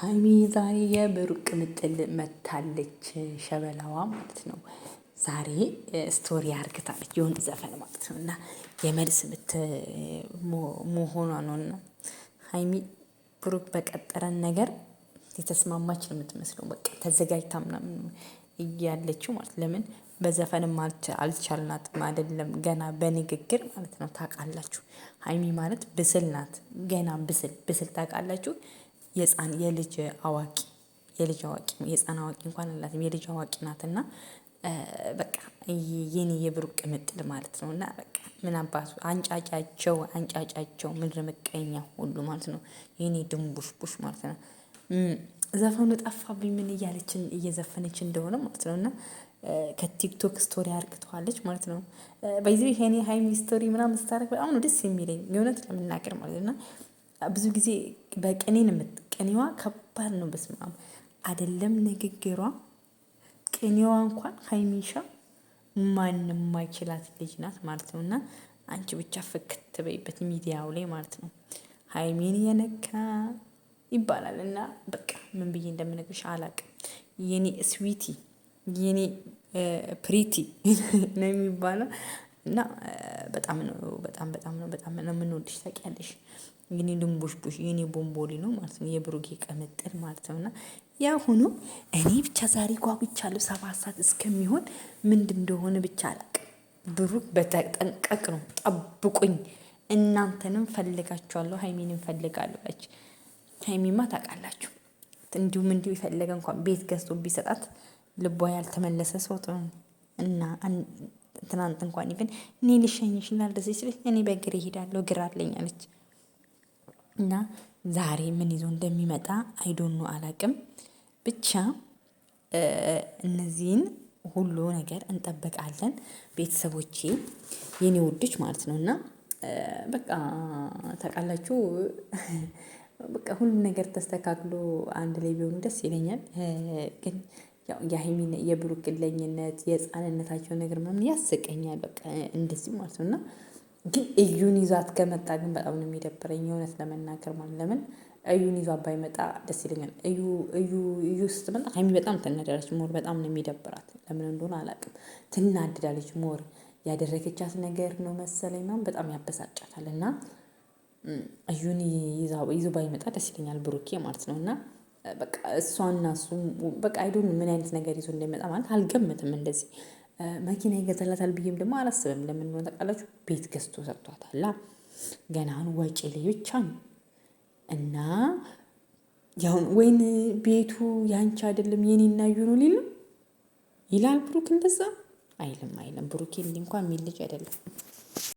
ሀይሚ ዛሬ የብሩክ ቅምጥል መታለች ሸበላዋ ማለት ነው። ዛሬ ስቶሪ አርግታለች የሆነ ዘፈን ማለት ነው። እና የመልስ ምት መሆኗ ነው። እና ሀይሚ ብሩክ በቀጠረን ነገር የተስማማች ነው የምትመስለው። በቃ ተዘጋጅታ ምናምን እያለችው ማለት ለምን በዘፈንም አልቻልናትም አይደለም ገና በንግግር ማለት ነው። ታውቃላችሁ ሀይሚ ማለት ብስል ናት። ገና ብስል ታውቃላችሁ። የልጅ አዋቂ የህፃን አዋቂ እንኳን አላትም የልጅ አዋቂ ናትና በቃ የኔ የብሩክ ቅምጥል ማለት ነው። እና በቃ ምን አባቱ አንጫጫቸው ምድረ ምቀኛ ሁሉ ማለት ነው። የኔ ድንቡሽቡሽ ማለት ነው። ዘፈኑ ጠፋብኝ ምን እያለችን እየዘፈነች እንደሆነ ማለት ነው። እና ከቲክቶክ ስቶሪ አርግተዋለች ማለት ነው። በዚህ የኔ ሀይሚ ስቶሪ ምናምን ስታደርግ በጣም ነው ደስ የሚለኝ የእውነት ለመናገር ማለት ነው። እና ብዙ ጊዜ በቅኔን ቅኔዋ ከባድ ነው። በስመአብ አይደለም ንግግሯ ቅኔዋ እንኳን ሀይሚሻ ማንም ማይችላት ልጅ ናት ማለት ነው። እና አንቺ ብቻ ፍክት በይበት ሚዲያው ላይ ማለት ነው። ሀይሚን የነካ ይባላል። እና በቃ ምን ብዬ እንደምነግርሽ አላቅም። የኔ ስዊቲ የኔ ፕሪቲ ነው የሚባለው። እና በጣም ነው የምንወድሽ ታውቂያለሽ። የኔ ድንቡሽቡሽ የኔ ቦምቦሊ ነው ማለት ነው። የብሩኬ ቅምጥል ማለት ነው። እና ያ ሆኖ እኔ ብቻ ዛሬ ጓጉቻለሁ 7 ሰዓት እስከሚሆን ምንድን እንደሆነ ብቻ አላቅም። ብሩክ በተጠንቀቅ ነው ጠብቁኝ፣ እናንተንም ፈልጋችኋለሁ፣ ሀይሚንም ፈልጋለሁ አለች። ሀይሚማ ታውቃላችሁ እንዲሁ የፈለገ እንኳን ቤት ገዝቶ ቢሰጣት ልቧ ያልተመለሰ ሰው እና ትናንት እንኳን ይፈን እኔ ልሸኝሽ እና እንደዚህ ሲል እኔ በእግሬ እሄዳለሁ እግር አለኝ አለች። እና ዛሬ ምን ይዞ እንደሚመጣ አይዶኖ አላቅም። ብቻ እነዚህን ሁሉ ነገር እንጠብቃለን ቤተሰቦቼ የኔ ውዶች ማለት ነው። እና በቃ ታውቃላችሁ በቃ ሁሉ ነገር ተስተካክሎ አንድ ላይ ቢሆኑ ደስ ይለኛል። ግን ያው የሀይሚን የብሩክ ግለኝነት የህፃንነታቸው ነገር ምናምን ያስቀኛል። በቃ እንደዚህ ማለት ነው። እና ግን እዩን ይዟት ከመጣ ግን በጣም ነው የሚደብረኝ የእውነት ለመናገር ማለት ለምን እዩን ይዟት ባይመጣ ደስ ይለኛል። እዩ ስትመጣ ሀይሚ በጣም ትናደዳለች። ሞር በጣም ነው የሚደብራት ለምን እንደሆነ አላውቅም። ትናደዳለች ሞር ያደረገቻት ነገር ነው መሰለኝ ምናምን በጣም ያበሳጫታል። እና እዩን ይዞ ባይመጣ ደስ ይለኛል ብሩኬ ማለት ነው። እና በቃ እሷና እሱ በቃ አይዶን ምን አይነት ነገር ይዞ እንደሚመጣ ማለት አልገምትም። እንደዚህ መኪና ይገዛላታል ብዬም ደግሞ አላስብም። ለምን ነው ታውቃላችሁ? ቤት ገዝቶ ሰጥቷታል። ገና ወጪ ላይ ብቻ ነው። እና ያው ወይን ቤቱ ያንቺ አይደለም የኔና እዩ ነው ሊል ይላል ብሩክ። እንደዛ አይልም ብሩክ እንኳን የሚል ልጅ አይደለም።